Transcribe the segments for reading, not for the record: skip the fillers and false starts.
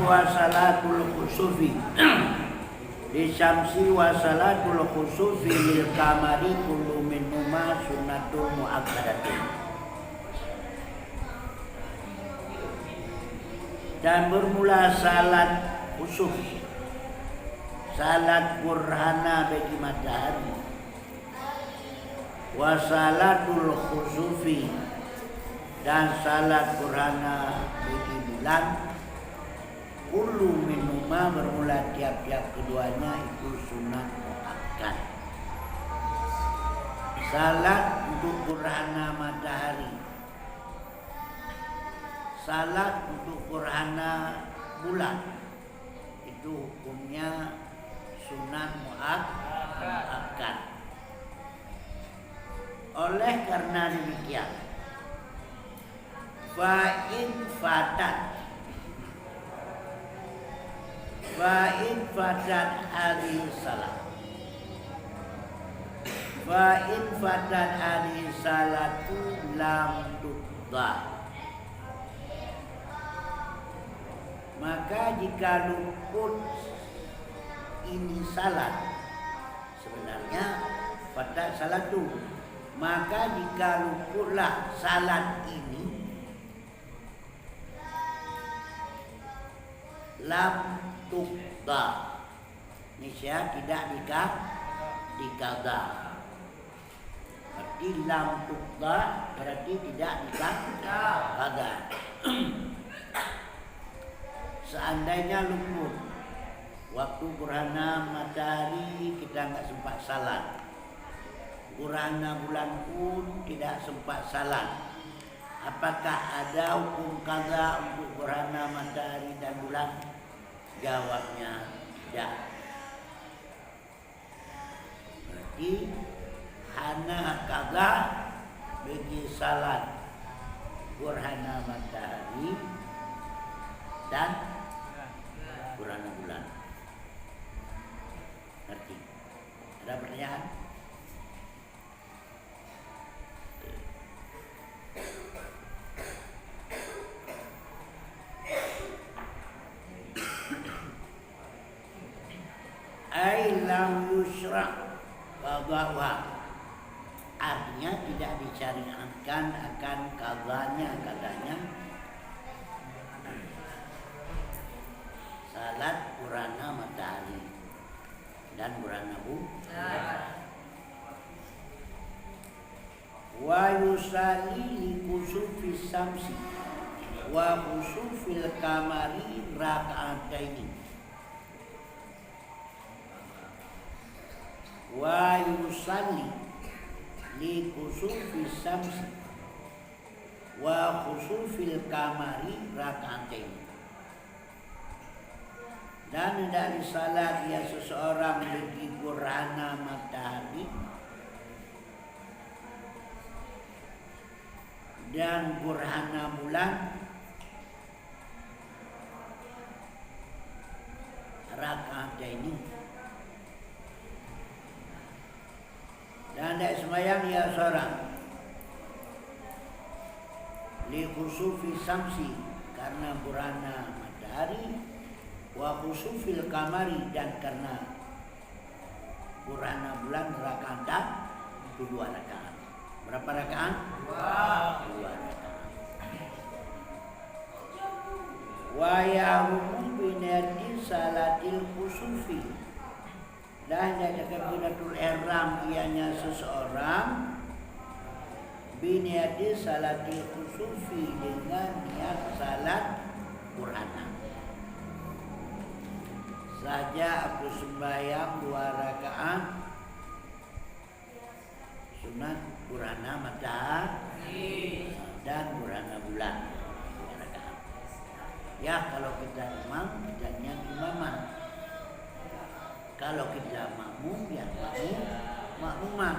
wa salatul khusufi di syamsi wa salatul khusufi lil kamari kullu minhuma sunnatul muakkadatun. Dan bermula salat khusuf, salat burhana bagi matahari, wa salatul khusufi dan salat burhana bagi bulan, kullu minhuma bermula tiap-tiap keduanya itu sunat muakkad. Salat untuk burhana matahari, salat untuk gerhana bulan itu hukumnya sunat muakkad. Oleh karena demikian, fa'in fatat hadhihi salat, fa'in fatat hadhihi salatu lam tuqda. Maka jika luput ini salat, sebenarnya pada salat itu, maka jika luputlah salat ini, lam tuqda, niscaya tidak dikada. Berarti lam tuqda berarti tidak dikada. Seandainya luput waktu gerhana matahari kita nggak sempat salat, gerhana bulan pun tidak sempat salat, apakah ada hukum qada untuk gerhana matahari dan bulan? Jawabnya tidak. Berarti hanya qada bagi salat gerhana matahari dan gerhana bulan. Ngerti? Ada pertanyaan? Ai lam yusra' qada'uha, artinya tidak disyariatkan akan qadanya, katanya salat gerhana matahari dan gerhana bulan. Wa yusalli li kusufi samsi wa kusufil kamari raka'ataini. Wa yusalli li kusufi samsi wa kusufil kamari raka'ataini. Dan dari salat ya seseorang bagi gerhana matahari dan gerhana bulan rakaat ini. Dan tidak sembahyang ya seorang li khusufi samsi karena gerhana matahari, wa khusufil kamari dan karena gerhana bulan rakaat itu 2 rakaat. Berapa rakaat? 2 rakaat. Wa ya'rumu binati salatil khusufi, dan dari takbiratul ihram ianya seseorang binati salatil khusufi dengan niat salat gerhana. Saja aku sembahyang 2 rakaat sunat gerhana matahari dan gerhana bulan 2 rakaat. Ya kalau kita imam jangan imaman. Kalau kita makmum ya makmuman.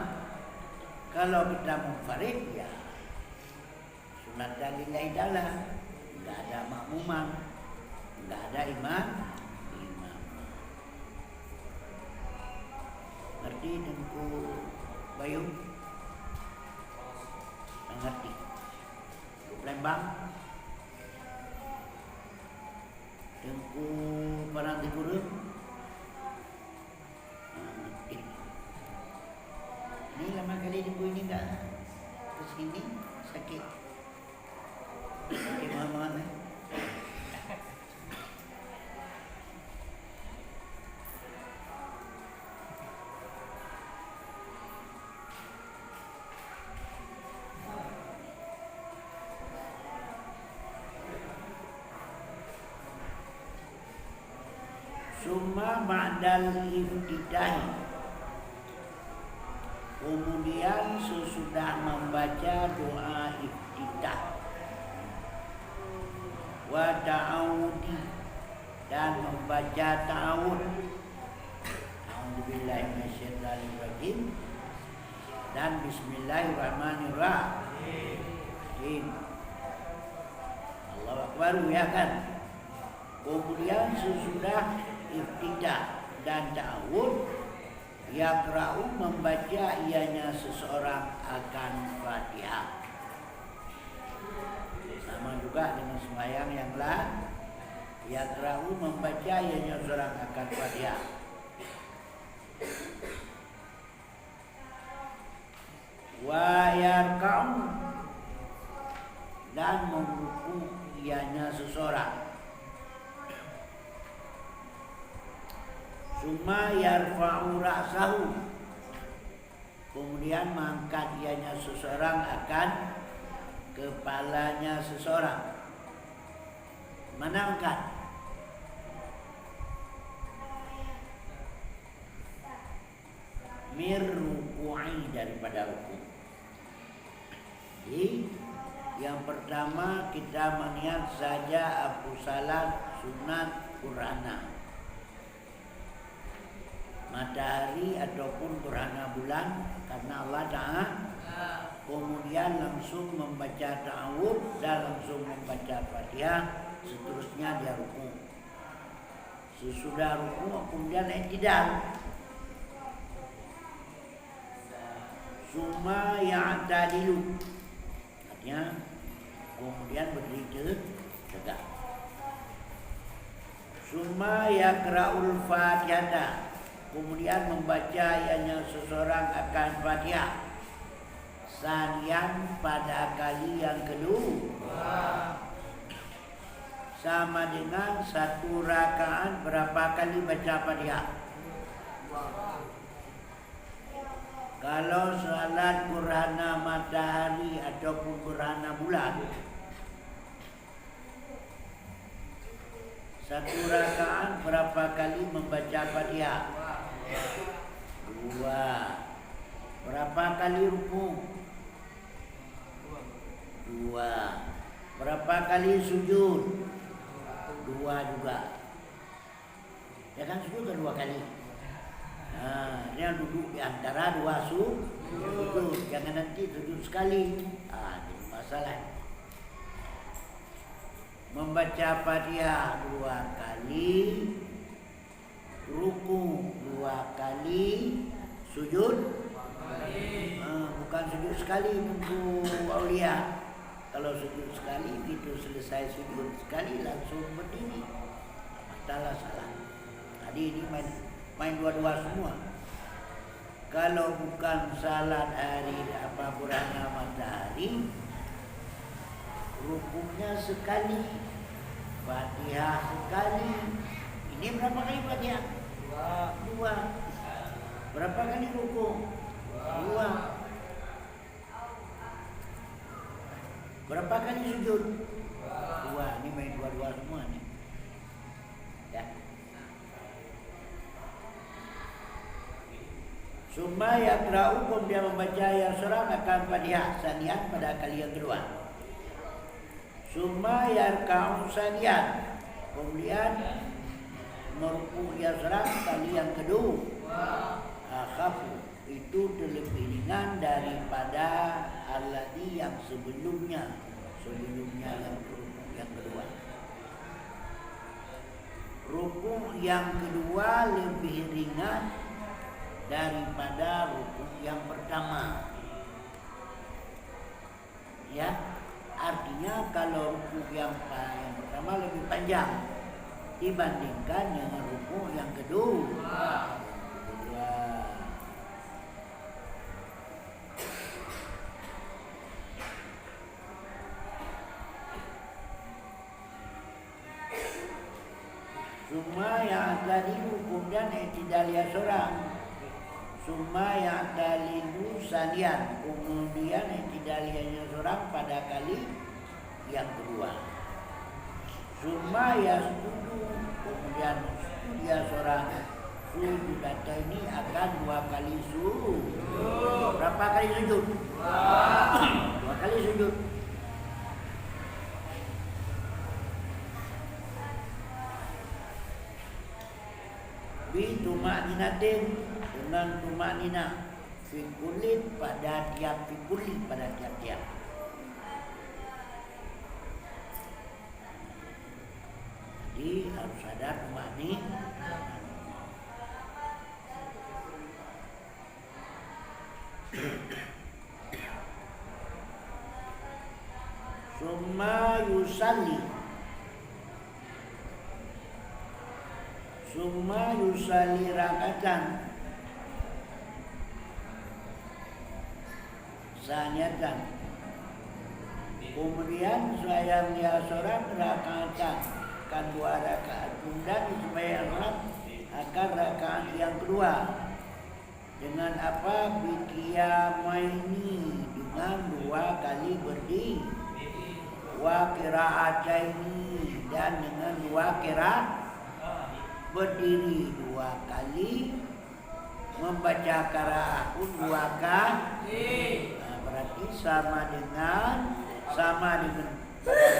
Kalau kita munfarid ya sunat dan lillahi ta'ala, enggak ada makmuman, enggak ada imam. Ngerti Tengku Bayu? Ngerti? Lembang? Tengku buku Paranti Kurun. Ini lama kali di buku ini enggak kesini sakit banget. Summa ba'dal ibtidahi, kemudian sesudah membaca doa ibtidah wa ta'awudi, dan membaca ta'awud, a'udzubillahi minasyaitonirrajim, dan bismillahirrahmanirrahim. Allahu Akbar, ya kan. Kemudian sesudah ibtidah dan ta'awud, yaqra'u, membaca ianya seseorang akan Fatihah. Sama juga dengan sembahyang yang lain, yaqra'u, membaca ianya seseorang akan Fatihah. Wa yarka'u, dan meruku ianya seseorang. Summa yarfa'u ra'sahu, kemudian mengangkat ianya seseorang akan kepalanya seseorang. Mana angkat? Mir ruku'i, daripada ruku'. Jadi yang pertama kita meniat saja Abu Salat sunat Qur'ana, matahari ataupun gerhana bulan, karena Allah Ta'ala. Kemudian langsung membaca ta'awud dan langsung membaca Fatihah, seterusnya dia ruku. Sesudah ruku kemudian i'tidal. Summa ya'tadilu, artinya kemudian berdiri tegak. Summa yaqra'ul Fatihah, kemudian membaca ianya seseorang akan Fatihah. Sanian, pada kali yang kedua. Sama dengan satu rakaat berapa kali baca Fatihah? Kalau salat gerhana matahari ataupun gerhana bulan, satu rakaat berapa kali membaca Fatihah? 2. Berapa kali ruku? 2. Berapa kali sujud? 2 juga. Ya kan, sujud kan 2 kali. Nah, dia duduk di antara 2 sujud. Jangan nanti sujud sekali. Ini masalah. Membaca Fatihah 2 kali, ruku 2 kali, sujud bukan sujud sekali untuk aulia. Kalau sujud sekali, itu selesai sujud sekali langsung berdiri, masalah salah. Jadi ini main dua-dua semua. Kalau bukan salat hari gerhana matahari, rukunya sekali, Fatihah sekali. Ini berapa kali Fatihah? 2. Berapa kali ruku? 2. Berapa kali sujud? 2. Ini main dua-dua semua nih. Ya. Summa yaqra'u, kemudian membaca yang seorang akan Fatihah sanian, pada kali yang kedua. Summa yarka'u sanian, kemudian meruku yang seorang kali yang kedua. Akhafu, itu lebih ringan daripada alladhi yang sebelumnya yang kedua. Ruku yang kedua lebih ringan daripada ruku yang pertama. Ya, artinya kalau ruku yang pertama lebih panjang, dibandingkan dengan rukuk yang kedua. Summa yang tadilu kemudian i'tidalia seorang. Summa yang tadilu sanian kemudian i'tidalianya seorang pada kali yang kedua. Summa yasjudu kemudian dia seorang sujudat ini akan 2 kali sujud. Berapa kali sujud? 2 kali sujud. Bi tumakninatin dengan tumaknina fi kulli pada tiap-tiap. Jadi harus ada tumaknina. Summa yusalli rakatan saniyatan. Kemudian sayang dia seorang rakatan kan 2 rakaat. Kemudian sembahyang akan rakaat yang kedua dengan apa? Biqiyamaini dengan 2 kali berdiri. Wa qiraataini dan dengan 2 qiraat berdiri 2 kali, membaca qiraat pun 2 kali. Nah, berarti sama dengan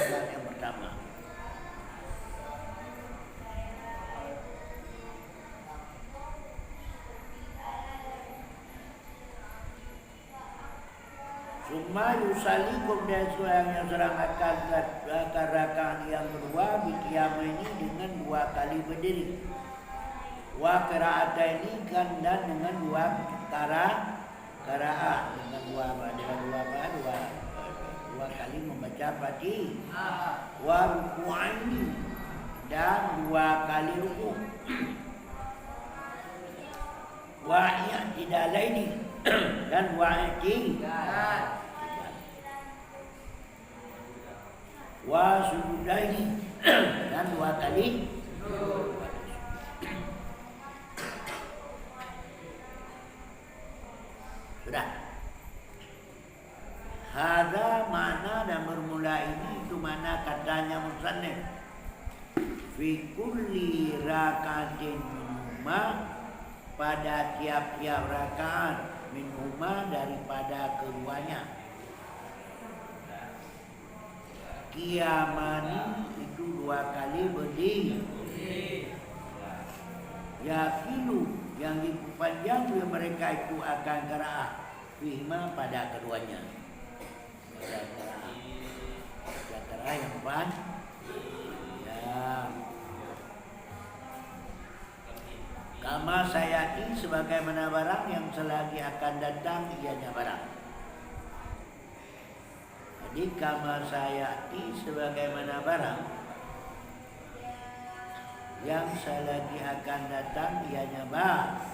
yang pertama. Summa yusalli kemudian yang serang akan rakaat yang kedua biqiyam ini dengan 2 kali berdiri. Wa qiraataini kan dan dengan 2 qiraat dengan 2 kali membaca Fatihah. Wa ruku'aini dan 2 kali ruku'. Wa i'tidalaini dan 2 i'tidal. Wa sujudaini dan 2 kali sudah. Hada mana dan bermula ini itu mana katanya musannif fi kulli rakaatin minhuma pada tiap-tiap rakaat minhuma daripada keduanya. Qiyamani itu 2 kali berdiri. Yakilu yang dipanjang oleh mereka itu akan qiraat fihima pada keduanya. Qiraat yang panjang. Ya. Kama sayati sebagaimana barang yang selagi akan datang ianya barang. Jadi kama sayati sebagaimana barang yang selagi akan datang ianya barang.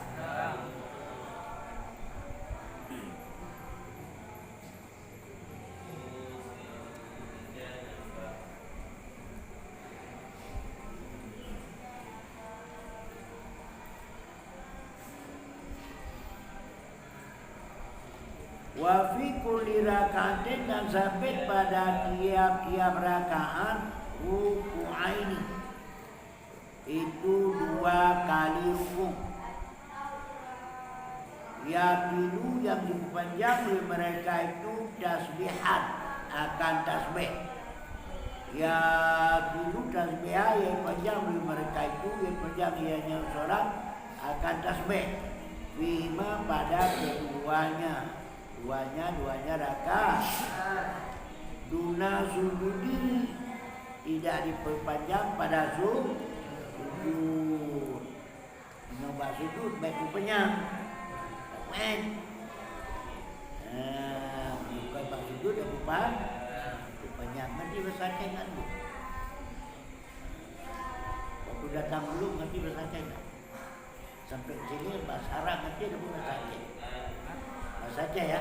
Wa fi kulli rakaatin dan sampai pada tiap-tiap rakaat ruku'aini itu 2 kali ruku'. Ya dulu yang dipanjang oleh mereka itu tasbihan akan tasbih. Ya dulu tasbih yang panjang oleh mereka itu yang panjang ianya seorang akan tasbih. Bima pada keduanya. Duanya rakaat. Duna sujudi tidak diperpanjang pada sujud. Nyoba sujud baik rupanya. Bukan bak sujud dan rupanya nanti besarkan kan bu. datang dulu ngerti bahasa Aceh tak? Sampai sini bahasa Arab ngerti ada pun bahasa Aceh. Bahasa Aceh ya?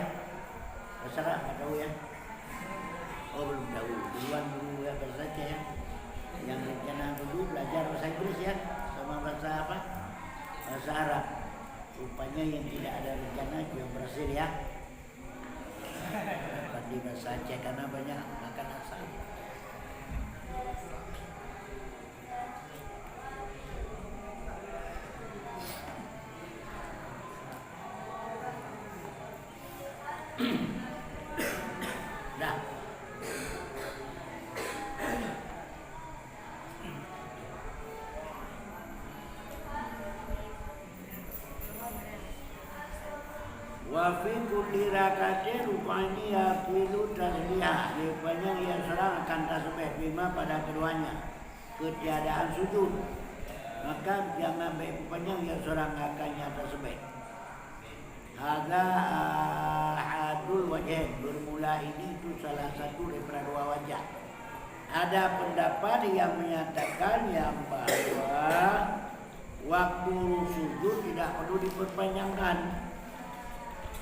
Bahasa Arab tak tahu ya? Oh belum tahu. Duluan dulu ya bahasa Aceh ya? Yang rencana dulu belajar bahasa Inggris ya? Sama bahasa apa? Bahasa Arab. Rupanya yang tidak ada rencana itu yang berhasil ya. Di bahasa Aceh karena banyak makan asam. Dah. Wa fi kulli rakatin rupanya yaqilu tasbihah. Rupanya ia seorang akan tasbih bima pada keduanya ketiadaan sujud. Maka jangan baik rupanya ia seorang akannya tasbih. Hadza ahadul wajhain. Bermula ini itu salah satu daripada dua wajah. Ada pendapat yang menyatakan yang bahwa waktu sujud tidak perlu diperpanjangkan.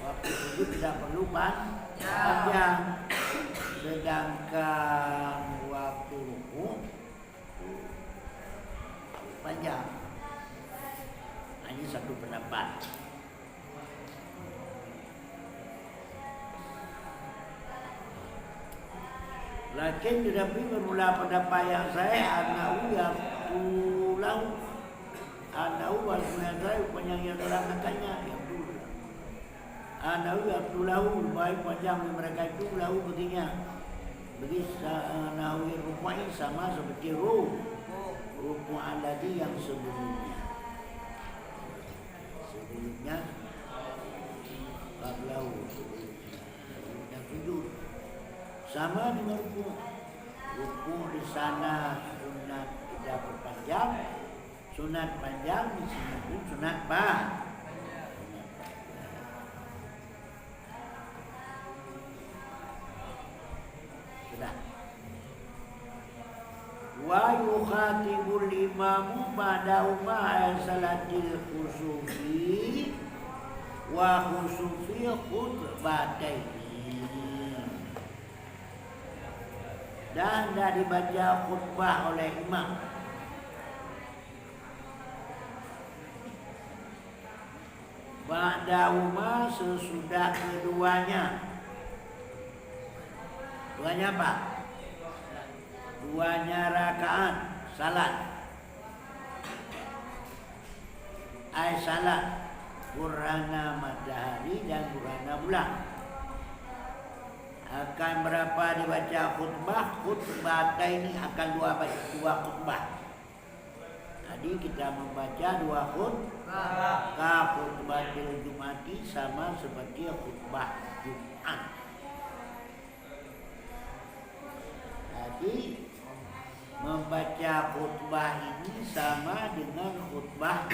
Waktu sujud tidak perlu panjang. Sedangkan waktu ruku panjang. Ini satu pendapat. Lakin tetapi bermula pendapat yang saya anau yang tulang anau yang saya panjangnya dalam katanya yang dulu. Anau yang tulau baik panjang mereka itu lau begini. Begitu anau rupanya sama seperti ruku alladhi yang sebelumnya qablahu sebelumnya sujud. Sama dengan ruku. Ruku di sana sunat tidak berpanjang, sunat panjang di sini pun sunat panjang. Sudah. Wa yukhatibul imamu ba'da salatil khusufi wa khusufi khutbataini. Dan dah dibaca khutbah oleh imam. Ba'dahuma sesudah keduanya. Duanya apa? Duanya rakaat salat. Salat gerhana matahari dan gerhana bulan. Akan berapa dibaca khutbah? Khutbah ini akan dua khutbah. Jadi kita membaca dua khutbah. Khutbatul Jum'ati sama seperti khutbah Jumat. Jadi membaca khutbah ini sama dengan khutbah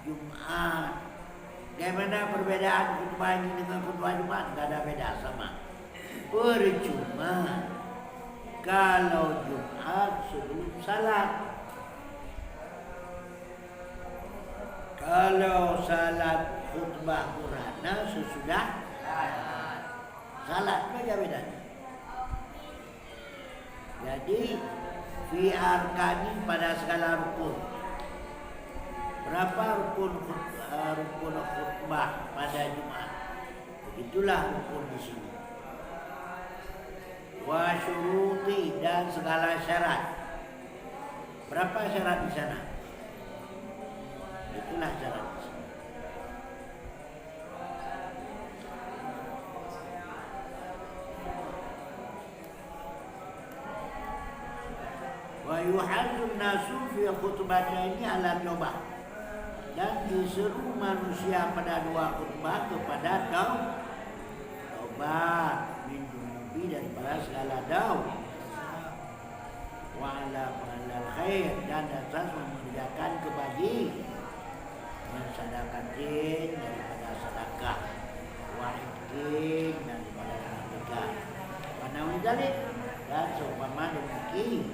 Jumat. Bagaimana perbedaan khutbah ini dengan khutbah Jumat? Tidak ada beda, sama. Percuma kalau Jumat sebelum salat. Kalau salat khutbah gerhana sesudah salat. Beda bedanya. Jadi fi arkani pada segala rukun. Berapa rukun khutbah pada Jumat? Itulah rukun di sini. Wa syuruti dan segala syarat. Berapa syarat di sana? Itulah syarat di sini. Wa yuhadzun nasu fi khutbataini ala taubat. Dan diseru manusia pada dua khutbah kepada taubat min dunubi daripada segala daun. Wa ala fa'alal khair dan atas mengerjakan kebajikan. Mensadakatin daripada sedekah. Wa ikin daripada sedekah. Wa nawi dzalik dan seumpama demikian.